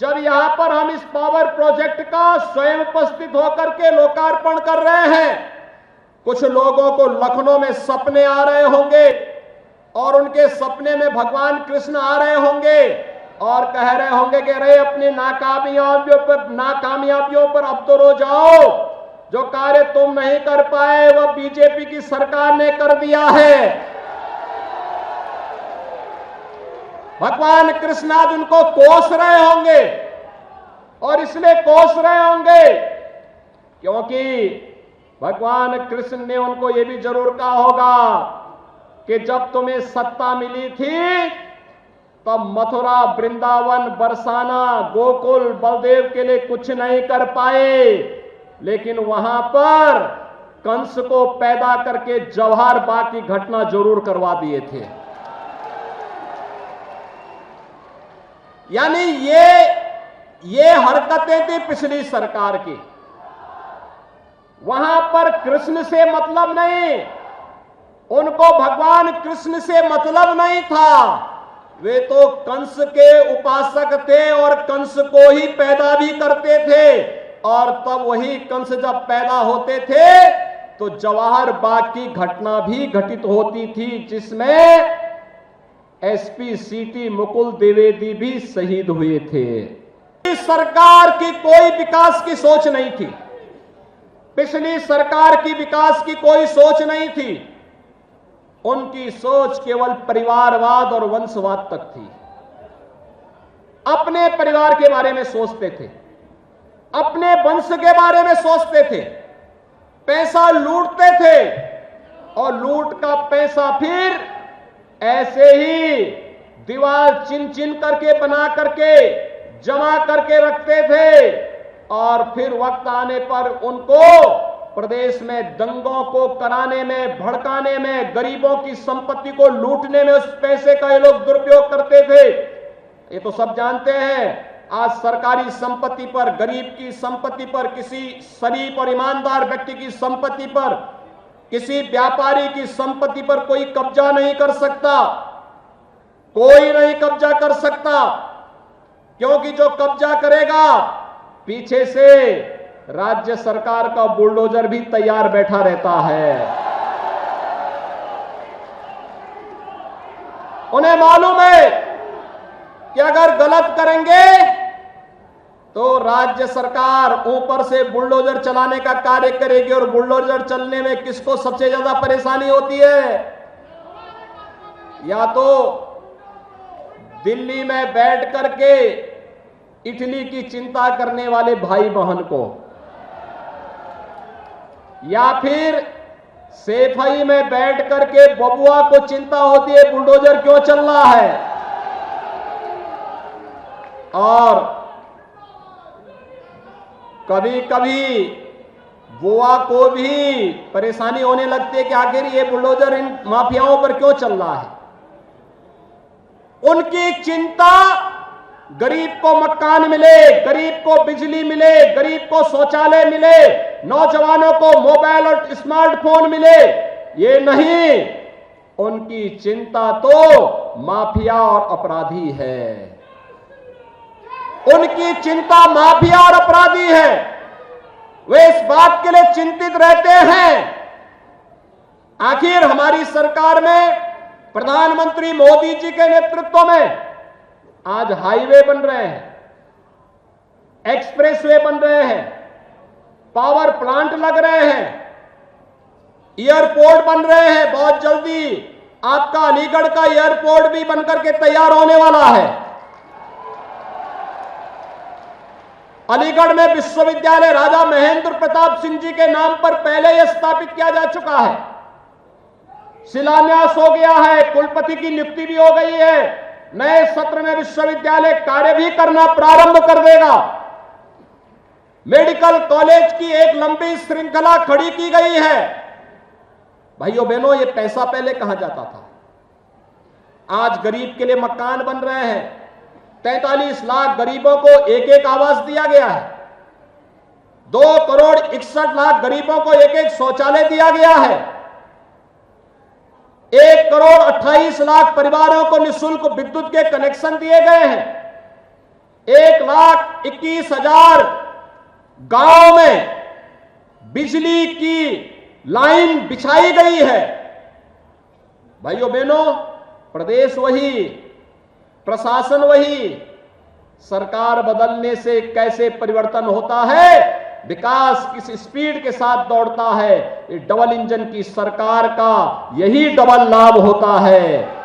जब यहां पर हम इस पावर प्रोजेक्ट का स्वयं उपस्थित होकर के लोकार्पण कर रहे हैं, कुछ लोगों को लखनऊ में सपने आ रहे होंगे और उनके सपने में भगवान कृष्ण आ रहे होंगे और कह रहे होंगे कि अरे अपनी नाकामयाबियों पर अब तो रो जाओ, जो कार्य तुम नहीं कर पाए वह बीजेपी की सरकार ने कर दिया है। भगवान कृष्ण आज उनको कोस रहे होंगे और इसलिए कोस रहे होंगे क्योंकि भगवान कृष्ण ने उनको यह भी जरूर कहा होगा कि जब तुम्हें सत्ता मिली थी तब मथुरा, वृंदावन, बरसाना, गोकुल, बलदेव के लिए कुछ नहीं कर पाए, लेकिन वहां पर कंस को पैदा करके जवाहर बाग की घटना जरूर करवा दिए थे। यानी ये हरकतें थी पिछली सरकार की। वहां पर कृष्ण से मतलब नहीं, उनको भगवान कृष्ण से मतलब नहीं था, वे तो कंस के उपासक थे और कंस को ही पैदा भी करते थे। और तब वही कंस जब पैदा होते थे तो जवाहर बाग की घटना भी घटित होती थी, जिसमें एसपी सीटी मुकुल द्विवेदी भी शहीद हुए थे। इस सरकार की कोई विकास की सोच नहीं थी, पिछली सरकार की विकास की कोई सोच नहीं थी। उनकी सोच केवल परिवारवाद और वंशवाद तक थी। अपने परिवार के बारे में सोचते थे, अपने वंश के बारे में सोचते थे, पैसा लूटते थे और लूट का पैसा फिर ऐसे ही दीवार चिन चिन करके बना करके जमा करके रखते थे और फिर वक्त आने पर उनको प्रदेश में दंगों को कराने में, भड़काने में, गरीबों की संपत्ति को लूटने में उस पैसे का ये लोग दुरुपयोग करते थे। ये तो सब जानते हैं। आज सरकारी संपत्ति पर, गरीब की संपत्ति पर, किसी शरीफ और ईमानदार व्यक्ति की संपत्ति पर, किसी व्यापारी की संपत्ति पर कोई कब्जा नहीं कर सकता, कोई नहीं कब्जा कर सकता, क्योंकि जो कब्जा करेगा पीछे से राज्य सरकार का बुलडोजर भी तैयार बैठा रहता है। उन्हें मालूम है कि अगर गलत करेंगे तो राज्य सरकार ऊपर से बुलडोजर चलाने का कार्य करेगी और बुलडोजर चलने में किसको सबसे ज्यादा परेशानी होती है? या तो दिल्ली में बैठ करके इटली की चिंता करने वाले भाई बहन को, या फिर सेफई में बैठ करके बबुआ को चिंता होती है बुलडोजर क्यों चल रहा है, और कभी कभी बुआ को भी परेशानी होने लगती है कि आखिर ये बुलडोजर इन माफियाओं पर क्यों चल रहा है। उनकी चिंता गरीब को मकान मिले, गरीब को बिजली मिले, गरीब को शौचालय मिले, नौजवानों को मोबाइल और स्मार्टफोन मिले, ये नहीं। उनकी चिंता तो माफिया और अपराधी है। उनकी चिंता माफिया और अपराधी है। वे इस बात के लिए चिंतित रहते हैं आखिर हमारी सरकार में प्रधानमंत्री मोदी जी के नेतृत्व में आज हाईवे बन रहे हैं, एक्सप्रेसवे बन रहे हैं, पावर प्लांट लग रहे हैं, एयरपोर्ट बन रहे हैं। बहुत जल्दी आपका अलीगढ़ का एयरपोर्ट भी बनकर के तैयार होने वाला है। अलीगढ़ में विश्वविद्यालय राजा महेंद्र प्रताप सिंह जी के नाम पर पहले यह स्थापित किया जा चुका है, शिलान्यास हो गया है, कुलपति की नियुक्ति भी हो गई है। नए सत्र में विश्वविद्यालय कार्य भी करना प्रारंभ कर देगा। मेडिकल कॉलेज की एक लंबी श्रृंखला खड़ी की गई है। भाइयों बहनों, ये पैसा पहले कहां जाता था? आज गरीब के लिए मकान बन रहे हैं। 43 लाख गरीबों को एक एक आवास दिया गया है। 2 करोड़ 61 लाख गरीबों को एक एक शौचालय दिया गया है। 1 करोड़ 28 लाख परिवारों को निःशुल्क विद्युत के कनेक्शन दिए गए हैं। 1,21,000 गांव में बिजली की लाइन बिछाई गई है। भाइयों बहनों, प्रदेश वही, प्रशासन वही, सरकार बदलने से कैसे परिवर्तन होता है, विकास किस स्पीड के साथ दौड़ता है, ये डबल इंजन की सरकार का यही डबल लाभ होता है।